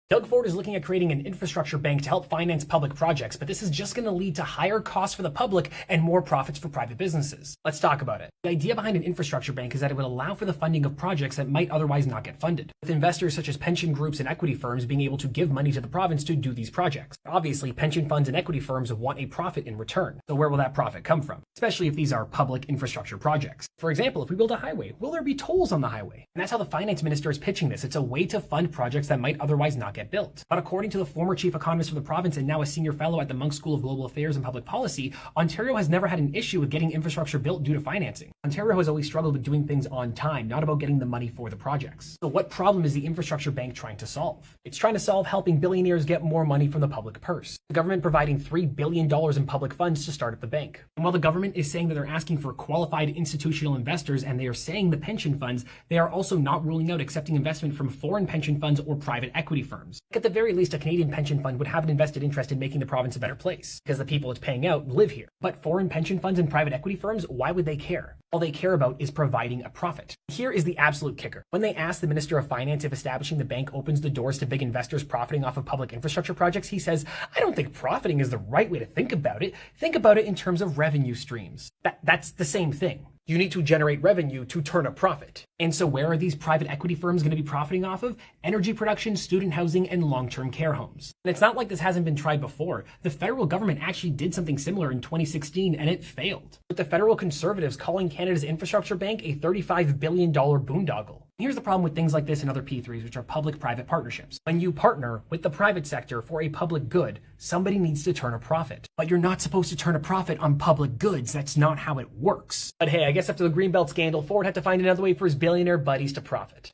Doug Ford is looking at creating an infrastructure bank to help finance public projects, but this is just going to lead to higher costs for the public and more profits for private businesses. Let's talk about it. The idea behind an infrastructure bank is that it would allow for the funding of projects that might otherwise not get funded, with investors such as pension groups and equity firms being able to give money to the province to do these projects. Obviously, pension funds and equity firms want a profit in return. So where will that profit come from? Especially if these are public infrastructure projects. For example, if we build a highway, will there be tolls on the highway? And that's how the finance minister is pitching this. It's a way to fund projects that might otherwise not get built. But according to the former chief economist for the province and now a senior fellow at the Munk School of Global Affairs and Public Policy, Ontario has never had an issue with getting infrastructure built due to financing. Ontario has always struggled with doing things on time, not about getting the money for the projects. So what problem is the infrastructure bank trying to solve? It's trying to solve helping billionaires get more money from the public purse. The government providing $3 billion in public funds to start up the bank. And while the government is saying that they're asking for qualified institutional investors and they are saying the pension funds, they are also not ruling out accepting investment from foreign pension funds or private equity firms. At the very least, a Canadian pension fund would have an invested interest in making the province a better place, because the people it's paying out live here. But foreign pension funds and private equity firms, why would they care? All they care about is providing a profit. Here is the absolute kicker. When they asked the Minister of Finance if establishing the bank opens the doors to big investors profiting off of public infrastructure projects, he says, I don't think profiting is the right way to think about it. Think about it in terms of revenue streams. That's the same thing. You need to generate revenue to turn a profit. And so where are these private equity firms going to be profiting off of? Energy production, student housing, and long-term care homes. And it's not like this hasn't been tried before. The federal government actually did something similar in 2016 and it failed, with the federal Conservatives calling Canada's infrastructure bank a $35 billion boondoggle. Here's the problem with things like this and other P3s, which are public-private partnerships. When you partner with the private sector for a public good, somebody needs to turn a profit. But you're not supposed to turn a profit on public goods. That's not how it works. But hey, I guess after the Greenbelt scandal, Ford had to find another way for his billionaire buddies to profit.